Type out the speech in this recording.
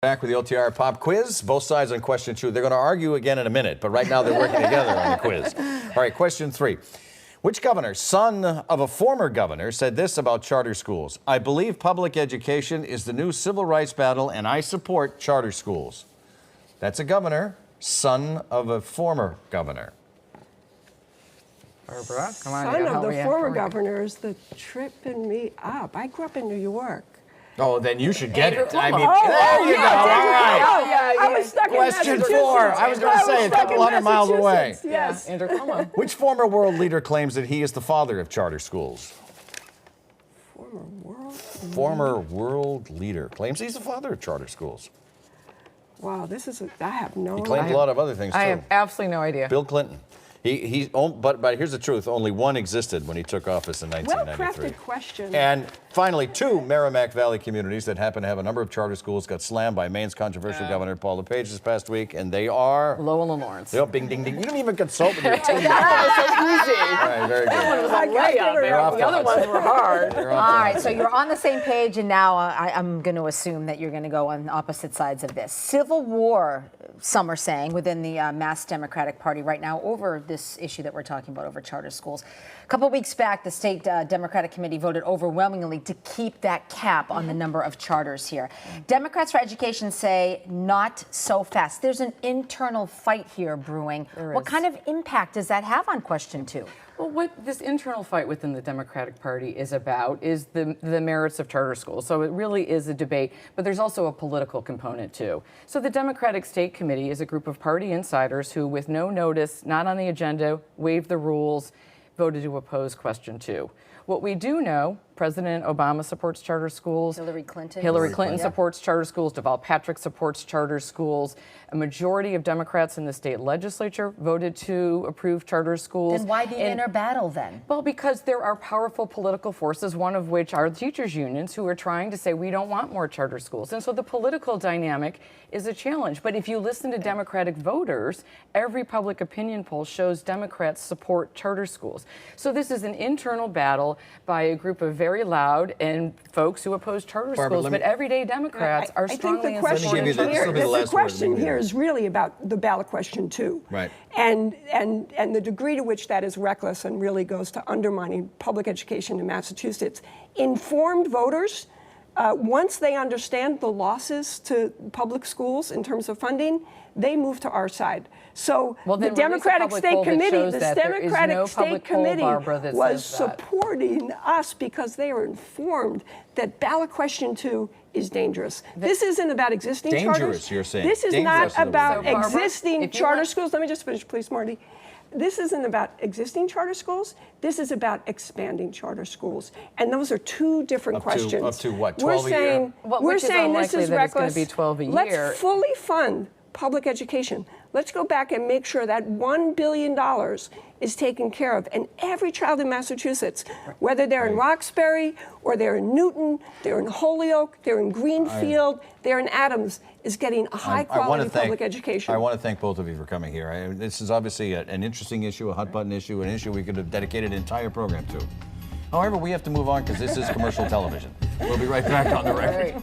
Back with the OTR Pop Quiz. Both sides on question 2. They're going to argue again in a minute, but right now they're working together on the quiz. All right, question 3. Which governor, son of a former governor, said this about charter schools? I believe public education is the new civil rights battle, and I support charter schools. That's a governor, son of a former governor. Barbara, come on. Son of the former governor is the tripping me up. I grew up in New York. Oh, then you should get it. I mean, Oh, there you go. All right. I was stuck Question in 4. Massachusetts. I was going to say a couple hundred miles away. Yes. Andrew Cuomo. Which former world leader claims that he is the father of charter schools? Former world leader claims he's the father of charter schools. Wow, I have no He claimed a lot of other things, too. I have absolutely no idea. Bill Clinton. But here's the truth. Only one existed when he took office in 1993. Well-crafted question. And finally, 2 Merrimack Valley communities that happen to have a number of charter schools got slammed by Maine's controversial governor, Paul LePage, this past week, and they are... Lowell and Lawrence. Yep, bing, ding, ding. You didn't even consult with your team. That was so easy. All right, very good. I got it around. The other ones were hard. You're All off the right, hot so seat. you're on the same page, and now I'm going to assume that you're going to go on opposite sides of this. Civil war, some are saying, within the Mass Democratic Party right now over this issue that we're talking about, over charter schools. A couple of weeks back, the state Democratic Committee voted overwhelmingly to keep that cap on the number of charters here. Democrats for Education say not so fast. There's an internal fight here brewing. What kind of impact does that have on question 2? Well, what this internal fight within the Democratic Party is about is the merits of charter schools. So it really is a debate, but there's also a political component too. So the Democratic State Committee is a group of party insiders who, with no notice, not on the agenda, waived the rules, voted to oppose question 2. What we do know, President Obama supports charter schools. Hillary Clinton supports charter schools. Deval Patrick supports charter schools. A majority of Democrats in the state legislature voted to approve charter schools. Then why the inner battle then? Well, because there are powerful political forces, one of which are the teachers' unions, who are trying to say we don't want more charter schools. And so the political dynamic is a challenge. But if you listen to Democratic voters, every public opinion poll shows Democrats support charter schools. So this is an internal battle by a group of very loud and folks who oppose charter schools, but everyday Democrats are strongly in support of charter The question here is really about the ballot question 2. Right. And the degree to which that is reckless and really goes to undermining public education in Massachusetts. Informed voters, once they understand the losses to public schools in terms of funding, they move to our side. So the Democratic State Committee, was supporting us because they are informed that ballot question 2 is dangerous. This isn't about existing charters. You're saying. This is Dangerous not about Barbara, existing charter schools. Let me just finish, please, Marty. This isn't about existing charter schools. This is about expanding charter schools. And those are 2 different questions. Up to what, 12 a year? We're saying this is reckless. It's going to be 12 a year. Let's fully fund public education. Let's go back and make sure that $1 billion is taken care of. And every child in Massachusetts, whether they're in Roxbury or they're in Newton, they're in Holyoke, they're in Greenfield, they're in Adams, is getting a high-quality public education. I want to thank both of you for coming here. This is obviously an interesting issue, a hot-button issue, an issue we could have dedicated an entire program to. However, we have to move on because this is commercial television. We'll be right back on the record.